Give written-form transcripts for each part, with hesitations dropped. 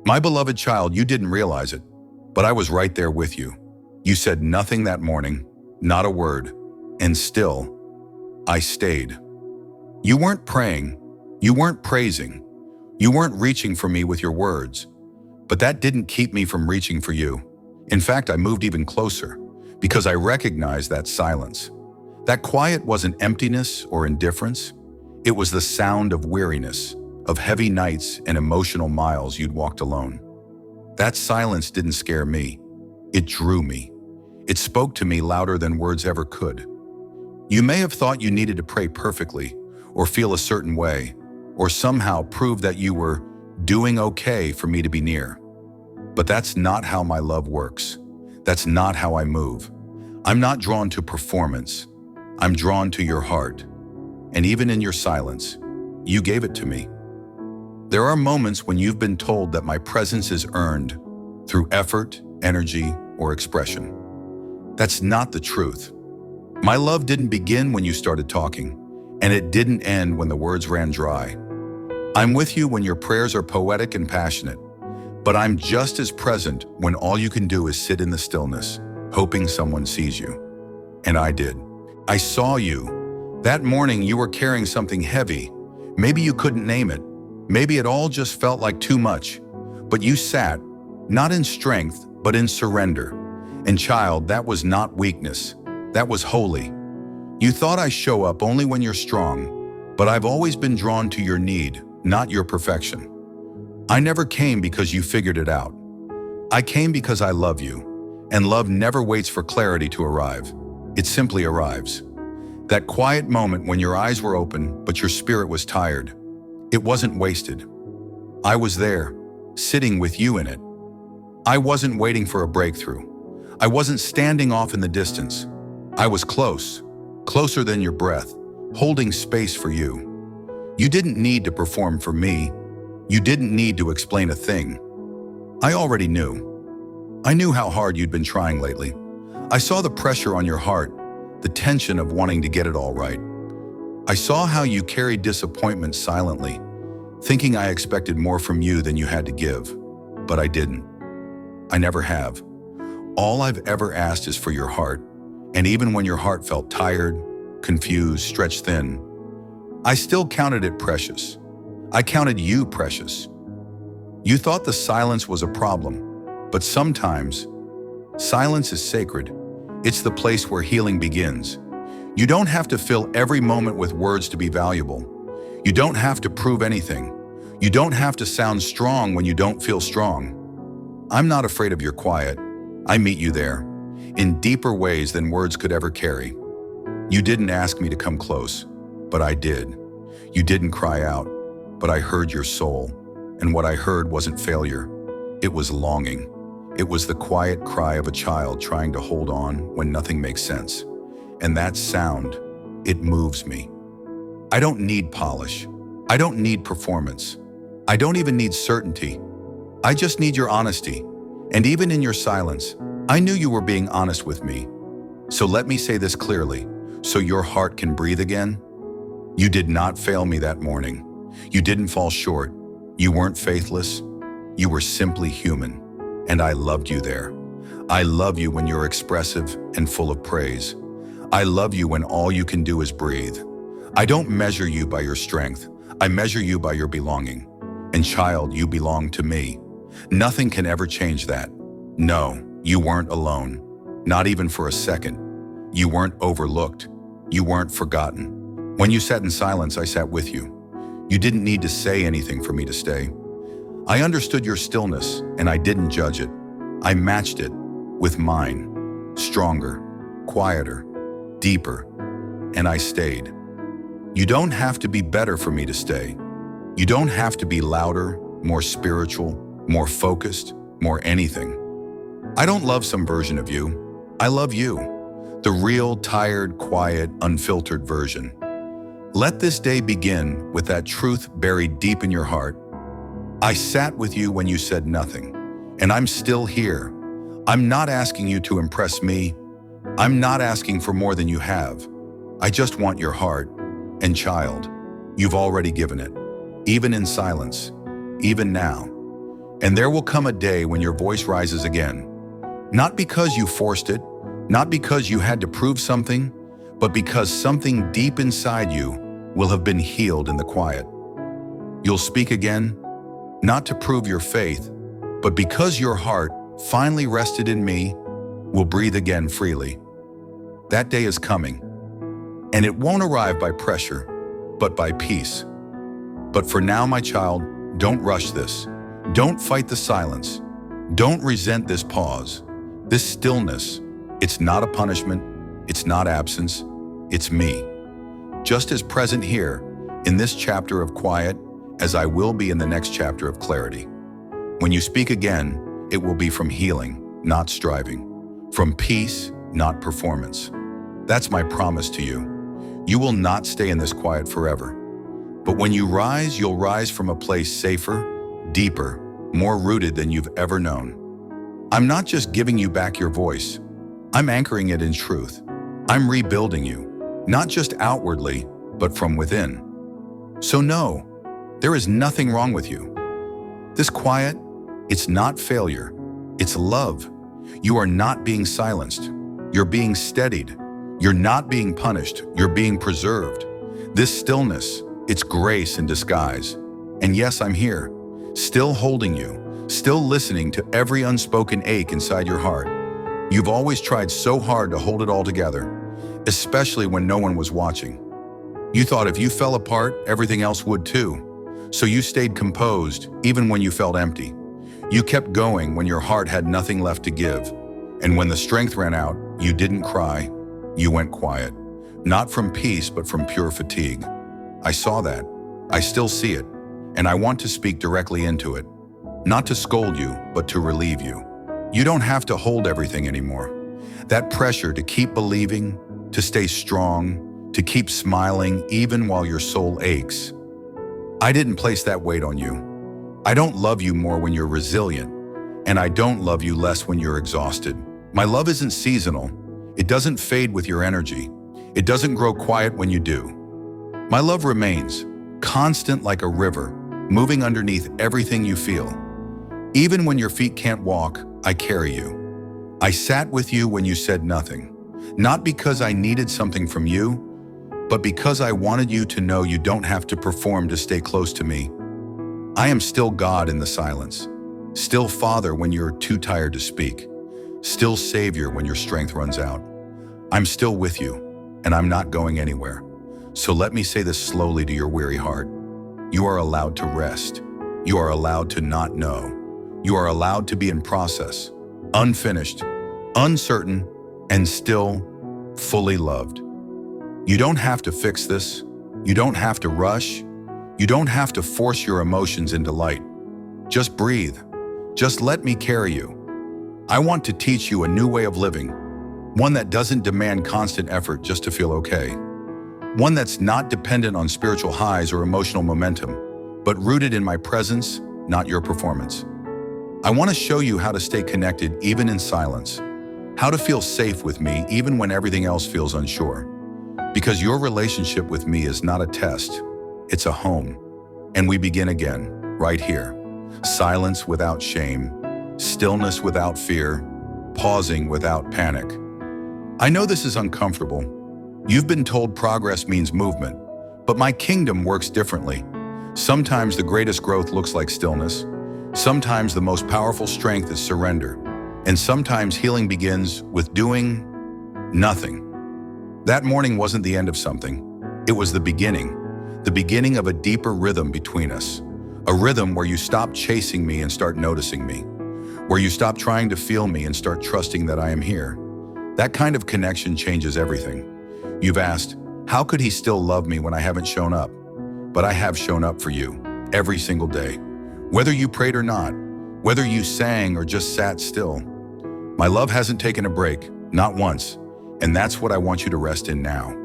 My beloved child, you didn't realize it, but I was right there with you. You said nothing that morning, not a word, and still, I stayed. You weren't praying, you weren't praising, you weren't reaching for me with your words, but that didn't keep me from reaching for you. In fact, I moved even closer because I recognized that silence. That quiet wasn't emptiness or indifference. It was the sound of weariness, of heavy nights and emotional miles you'd walked alone. That silence didn't scare me. It drew me. It spoke to me louder than words ever could. You may have thought you needed to pray perfectly, or feel a certain way, or somehow prove that you were doing okay for me to be near. But that's not how my love works. That's not how I move. I'm not drawn to performance. I'm drawn to your heart. And even in your silence, you gave it to me. There are moments when you've been told that my presence is earned through effort, energy, or expression. That's not the truth. My love didn't begin when you started talking, and it didn't end when the words ran dry. I'm with you when your prayers are poetic and passionate, but I'm just as present when all you can do is sit in the stillness, hoping someone sees you. And I did. I saw you. That morning you were carrying something heavy. Maybe you couldn't name it. Maybe it all just felt like too much. But you sat, not in strength, but in surrender. And child, that was not weakness. That was holy. You thought I show up only when you're strong, but I've always been drawn to your need, not your perfection. I never came because you figured it out. I came because I love you, and love never waits for clarity to arrive. It simply arrives. That quiet moment when your eyes were open, but your spirit was tired. It wasn't wasted. I was there, sitting with you in it. I wasn't waiting for a breakthrough. I wasn't standing off in the distance. I was close, closer than your breath, holding space for you. You didn't need to perform for me. You didn't need to explain a thing. I already knew. I knew how hard you'd been trying lately. I saw the pressure on your heart, the tension of wanting to get it all right. I saw how you carried disappointment silently, thinking I expected more from you than you had to give. But I didn't. I never have. All I've ever asked is for your heart, and even when your heart felt tired, confused, stretched thin, I still counted it precious. I counted you precious. You thought the silence was a problem, but sometimes silence is sacred. It's the place where healing begins. You don't have to fill every moment with words to be valuable. You don't have to prove anything. You don't have to sound strong when you don't feel strong. I'm not afraid of your quiet. I meet you there, in deeper ways than words could ever carry. You didn't ask me to come close, but I did. You didn't cry out, but I heard your soul. And what I heard wasn't failure. It was longing. It was the quiet cry of a child trying to hold on when nothing makes sense. And that sound, it moves me. I don't need polish. I don't need performance. I don't even need certainty. I just need your honesty. And even in your silence, I knew you were being honest with me. So let me say this clearly, so your heart can breathe again. You did not fail me that morning. You didn't fall short. You weren't faithless. You were simply human. And I loved you there. I love you when you're expressive and full of praise. I love you when all you can do is breathe. I don't measure you by your strength. I measure you by your belonging. And child, you belong to me. Nothing can ever change that. No, you weren't alone. Not even for a second. You weren't overlooked. You weren't forgotten. When you sat in silence, I sat with you. You didn't need to say anything for me to stay. I understood your stillness, and I didn't judge it. I matched it with mine. Stronger, quieter, deeper, and I stayed. You don't have to be better for me to stay. You don't have to be louder, more spiritual, more focused, more anything. I don't love some version of you. I love you, the real, tired, quiet, unfiltered version. Let this day begin with that truth buried deep in your heart. I sat with you when you said nothing, and I'm still here. I'm not asking you to impress me. I'm not asking for more than you have. I just want your heart. And child, you've already given it, even in silence, even now. And there will come a day when your voice rises again. Not because you forced it, not because you had to prove something, but because something deep inside you will have been healed in the quiet. You'll speak again, not to prove your faith, but because your heart, finally rested in me, will breathe again freely. That day is coming, and it won't arrive by pressure, but by peace. But for now, my child, don't rush this. Don't fight the silence. Don't resent this pause, this stillness. It's not a punishment. It's not absence. It's me. Just as present here in this chapter of quiet as I will be in the next chapter of clarity. When you speak again, it will be from healing, not striving, from peace, not performance. That's my promise to you. You will not stay in this quiet forever. But when you rise, you'll rise from a place safer, deeper, more rooted than you've ever known. I'm not just giving you back your voice. I'm anchoring it in truth. I'm rebuilding you, not just outwardly, but from within. So no, there is nothing wrong with you. This quiet, it's not failure, it's love. You are not being silenced. You're being steadied. You're not being punished. You're being preserved. This stillness, it's grace in disguise. And yes, I'm here, still holding you, still listening to every unspoken ache inside your heart. You've always tried so hard to hold it all together, especially when no one was watching. You thought if you fell apart, everything else would too. So you stayed composed, even when you felt empty. You kept going when your heart had nothing left to give. And when the strength ran out, you didn't cry, you went quiet. Not from peace, but from pure fatigue. I saw that. I still see it. And I want to speak directly into it. Not to scold you, but to relieve you. You don't have to hold everything anymore. That pressure to keep believing, to stay strong, to keep smiling even while your soul aches. I didn't place that weight on you. I don't love you more when you're resilient, and I don't love you less when you're exhausted. My love isn't seasonal. It doesn't fade with your energy. It doesn't grow quiet when you do. My love remains, constant like a river, moving underneath everything you feel. Even when your feet can't walk, I carry you. I sat with you when you said nothing, not because I needed something from you, but because I wanted you to know you don't have to perform to stay close to me. I am still God in the silence, still Father when you're too tired to speak, still Savior when your strength runs out. I'm still with you, and I'm not going anywhere. So let me say this slowly to your weary heart. You are allowed to rest. You are allowed to not know. You are allowed to be in process, unfinished, uncertain, and still fully loved. You don't have to fix this. You don't have to rush. You don't have to force your emotions into light. Just breathe. Just let me carry you. I want to teach you a new way of living, one that doesn't demand constant effort just to feel okay. One that's not dependent on spiritual highs or emotional momentum, but rooted in my presence, not your performance. I want to show you how to stay connected even in silence, how to feel safe with me even when everything else feels unsure. Because your relationship with me is not a test, it's a home. And we begin again, right here. Silence without shame, stillness without fear, pausing without panic. I know this is uncomfortable. You've been told progress means movement, but my kingdom works differently. Sometimes the greatest growth looks like stillness. Sometimes the most powerful strength is surrender. And sometimes healing begins with doing nothing. That morning wasn't the end of something. It was the beginning of a deeper rhythm between us. A rhythm where you stop chasing me and start noticing me. Where you stop trying to feel me and start trusting that I am here. That kind of connection changes everything. You've asked, how could he still love me when I haven't shown up? But I have shown up for you, every single day. Whether you prayed or not, whether you sang or just sat still. My love hasn't taken a break, not once. And that's what I want you to rest in now.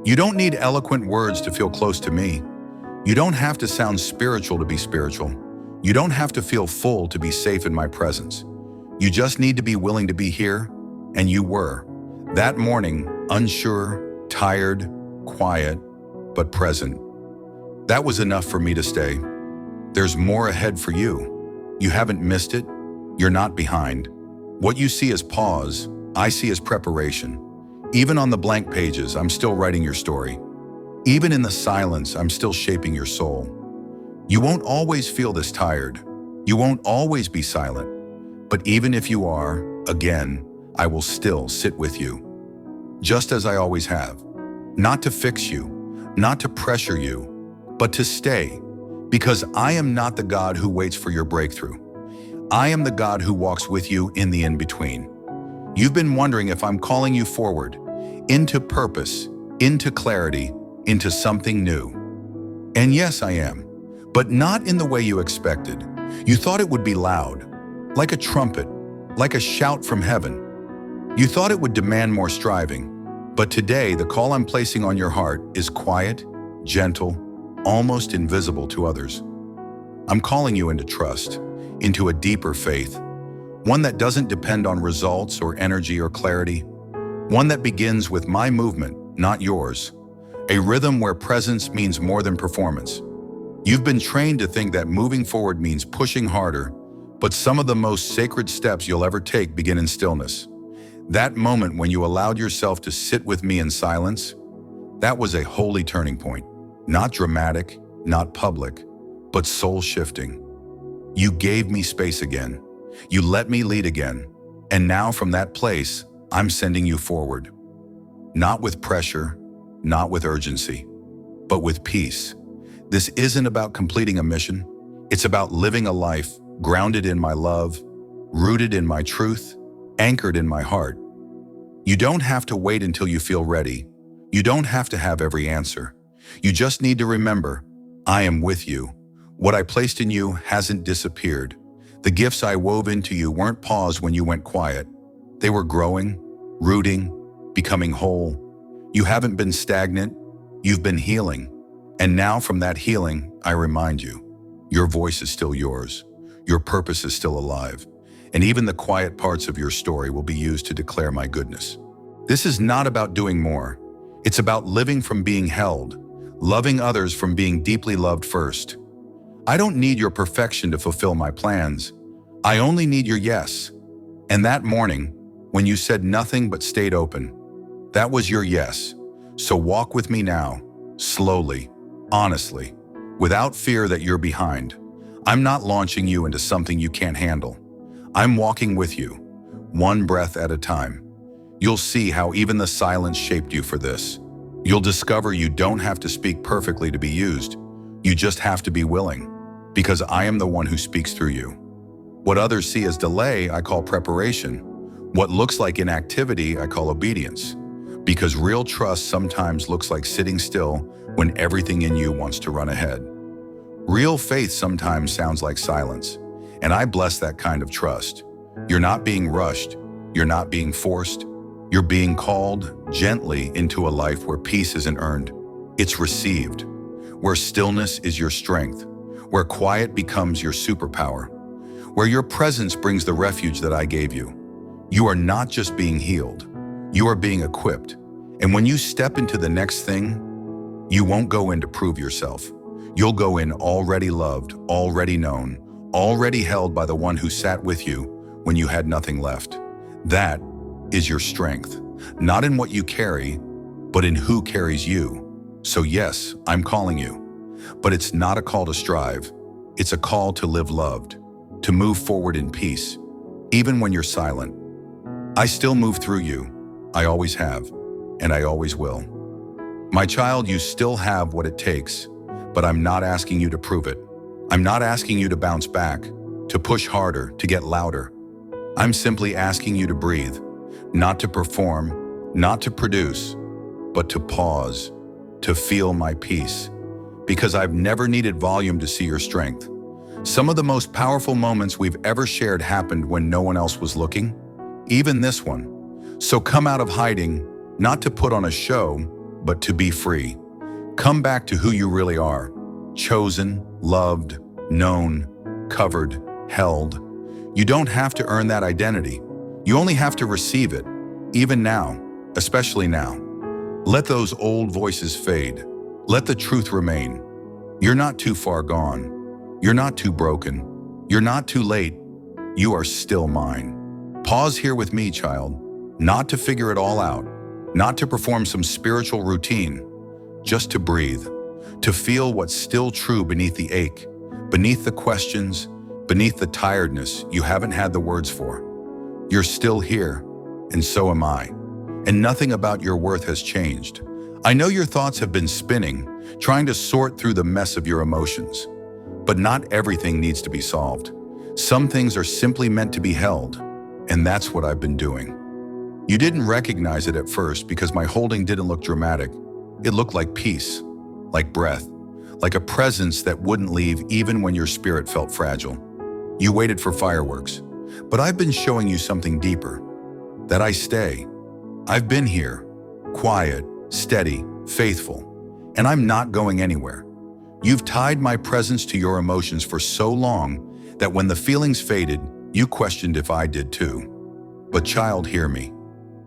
You don't need eloquent words to feel close to me. You don't have to sound spiritual to be spiritual. You don't have to feel full to be safe in my presence. You just need to be willing to be here, and you were. That morning, unsure, tired, quiet, but present. That was enough for me to stay. There's more ahead for you. You haven't missed it. You're not behind. What you see as pause, I see as preparation. Even on the blank pages, I'm still writing your story. Even in the silence, I'm still shaping your soul. You won't always feel this tired. You won't always be silent. But even if you are, again, I will still sit with you. Just as I always have. Not to fix you, not to pressure you, but to stay. Because I am not the God who waits for your breakthrough. I am the God who walks with you in the in-between. You've been wondering if I'm calling you forward, into purpose, into clarity, into something new. And yes, I am. But not in the way you expected. You thought it would be loud, like a trumpet, like a shout from heaven. You thought it would demand more striving. But today, the call I'm placing on your heart is quiet, gentle, almost invisible to others. I'm calling you into trust, into a deeper faith, one that doesn't depend on results or energy or clarity, one that begins with my movement, not yours, a rhythm where presence means more than performance. You've been trained to think that moving forward means pushing harder, but some of the most sacred steps you'll ever take begin in stillness. That moment when you allowed yourself to sit with me in silence, that was a holy turning point. Not dramatic, not public, but soul-shifting. You gave me space again. You let me lead again. And now from that place, I'm sending you forward. Not with pressure, not with urgency, but with peace. This isn't about completing a mission. It's about living a life grounded in my love, rooted in my truth, anchored in my heart. You don't have to wait until you feel ready. You don't have to have every answer. You just need to remember, I am with you. What I placed in you hasn't disappeared. The gifts I wove into you weren't paused when you went quiet. They were growing, rooting, becoming whole. You haven't been stagnant. You've been healing. And now from that healing, I remind you, your voice is still yours. Your purpose is still alive. And even the quiet parts of your story will be used to declare my goodness. This is not about doing more. It's about living from being held, loving others from being deeply loved first. I don't need your perfection to fulfill my plans. I only need your yes. And that morning, when you said nothing but stayed open, that was your yes. So walk with me now, slowly, honestly, without fear that you're behind. I'm not launching you into something you can't handle. I'm walking with you, one breath at a time. You'll see how even the silence shaped you for this. You'll discover you don't have to speak perfectly to be used. You just have to be willing, because I am the one who speaks through you. What others see as delay, I call preparation. What looks like inactivity, I call obedience. Because real trust sometimes looks like sitting still when everything in you wants to run ahead. Real faith sometimes sounds like silence, and I bless that kind of trust. You're not being rushed. You're not being forced. You're being called gently into a life where peace isn't earned. It's received. Where stillness is your strength. Where quiet becomes your superpower. Where your presence brings the refuge that I gave you. You are not just being healed. You are being equipped. And when you step into the next thing, you won't go in to prove yourself. You'll go in already loved, already known, already held by the one who sat with you when you had nothing left. That is your strength, not in what you carry, but in who carries you. So yes, I'm calling you, but it's not a call to strive. It's a call to live loved, to move forward in peace, even when you're silent. I still move through you. I always have, and I always will. My child, you still have what it takes, but I'm not asking you to prove it. I'm not asking you to bounce back, to push harder, to get louder. I'm simply asking you to breathe, not to perform, not to produce, but to pause, to feel my peace. Because I've never needed volume to see your strength. Some of the most powerful moments we've ever shared happened when no one else was looking, even this one. So come out of hiding, not to put on a show, but to be free. Come back to who you really are, chosen, loved, known, covered, held. You don't have to earn that identity. You only have to receive it, even now, especially now. Let those old voices fade. Let the truth remain. You're not too far gone. You're not too broken. You're not too late. You are still mine. Pause here with me, child. Not to figure it all out, not to perform some spiritual routine, just to breathe, to feel what's still true beneath the ache, beneath the questions, beneath the tiredness you haven't had the words for. You're still here, and so am I. And nothing about your worth has changed. I know your thoughts have been spinning, trying to sort through the mess of your emotions. But not everything needs to be solved. Some things are simply meant to be held, and that's what I've been doing. You didn't recognize it at first because my holding didn't look dramatic. It looked like peace, like breath, like a presence that wouldn't leave even when your spirit felt fragile. You waited for fireworks, but I've been showing you something deeper, that I stay. I've been here, quiet, steady, faithful, and I'm not going anywhere. You've tied my presence to your emotions for so long that when the feelings faded, you questioned if I did too. But child, hear me.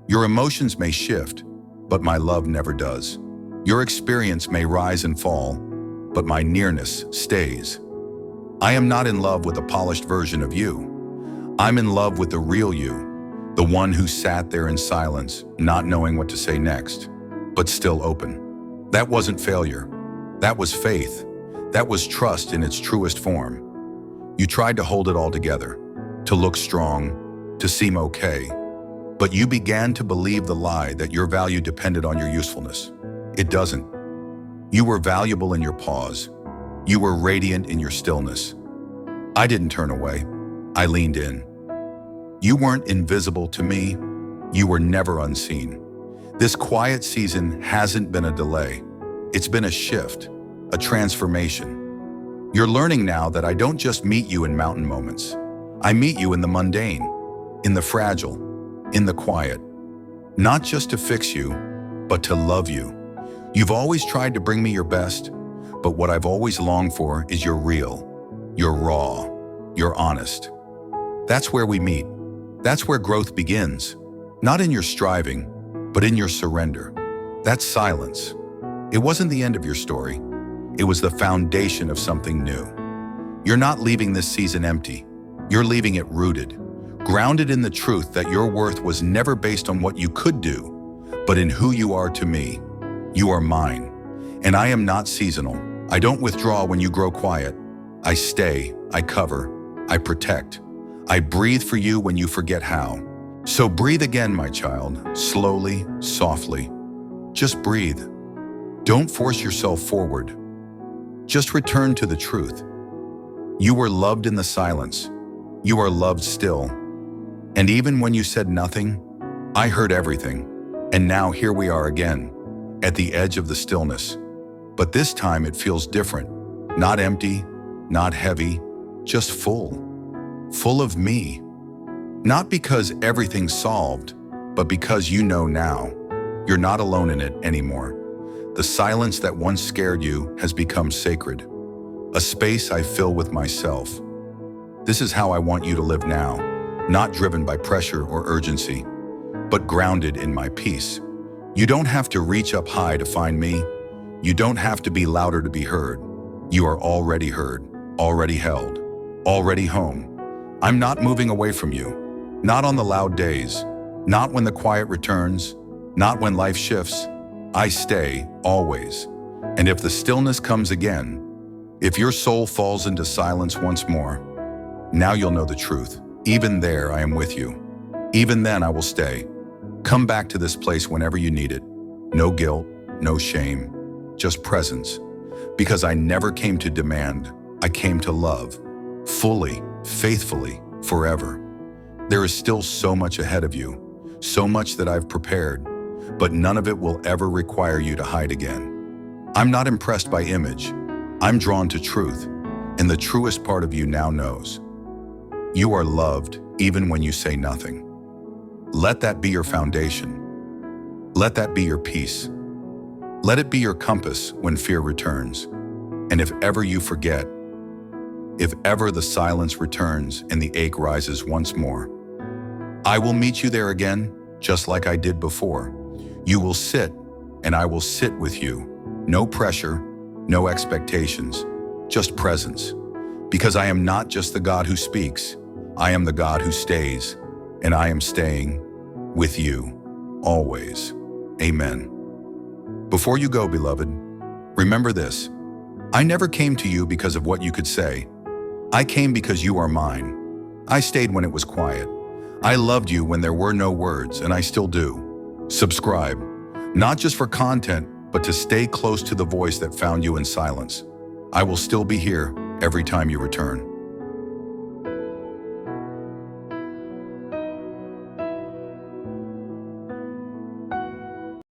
Your emotions may shift, but my love never does. Your experience may rise and fall, but my nearness stays. I am not in love with a polished version of you. I'm in love with the real you, the one who sat there in silence, not knowing what to say next, but still open. That wasn't failure. That was faith. That was trust in its truest form. You tried to hold it all together, to look strong, to seem okay, but you began to believe the lie that your value depended on your usefulness. It doesn't. You were valuable in your pause. You were radiant in your stillness. I didn't turn away. I leaned in. You weren't invisible to me. You were never unseen. This quiet season hasn't been a delay. It's been a shift, a transformation. You're learning now that I don't just meet you in mountain moments. I meet you in the mundane, in the fragile, in the quiet. Not just to fix you, but to love you. You've always tried to bring me your best, but what I've always longed for is your real, your raw, your honest. That's where we meet. That's where growth begins. Not in your striving, but in your surrender. That's silence. It wasn't the end of your story. It was the foundation of something new. You're not leaving this season empty. You're leaving it rooted, grounded in the truth that your worth was never based on what you could do, but in who you are to me. You are mine, and I am not seasonal. I don't withdraw when you grow quiet. I stay, I cover, I protect. I breathe for you when you forget how. So breathe again, my child, slowly, softly. Just breathe. Don't force yourself forward. Just return to the truth. You were loved in the silence. You are loved still. And even when you said nothing, I heard everything. And now here we are again, at the edge of the stillness. But this time it feels different. Not empty, not heavy, just full. Full of me. Not because everything's solved, but because you know now. You're not alone in it anymore. The silence that once scared you has become sacred. A space I fill with myself. This is how I want you to live now, not driven by pressure or urgency, but grounded in my peace. You don't have to reach up high to find me. You don't have to be louder to be heard. You are already heard, already held, already home. I'm not moving away from you, not on the loud days, not when the quiet returns, not when life shifts. I stay, always. And if the stillness comes again, if your soul falls into silence once more, now you'll know the truth. Even there, I am with you. Even then, I will stay. Come back to this place whenever you need it. No guilt, no shame, just presence. Because I never came to demand, I came to love. Fully, faithfully, forever. There is still so much ahead of you, so much that I've prepared, but none of it will ever require you to hide again. I'm not impressed by image. I'm drawn to truth, and the truest part of you now knows. You are loved even when you say nothing. Let that be your foundation. Let that be your peace. Let it be your compass when fear returns. And if ever you forget, if ever the silence returns and the ache rises once more, I will meet you there again, just like I did before. You will sit, and I will sit with you. No pressure, no expectations, just presence. Because I am not just the God who speaks, I am the God who stays, and I am staying with you always. Amen. Before you go, beloved, remember this. I never came to you because of what you could say. I came because you are mine. I stayed when it was quiet. I loved you when there were no words, and I still do. Subscribe, not just for content, but to stay close to the voice that found you in silence. I will still be here every time you return.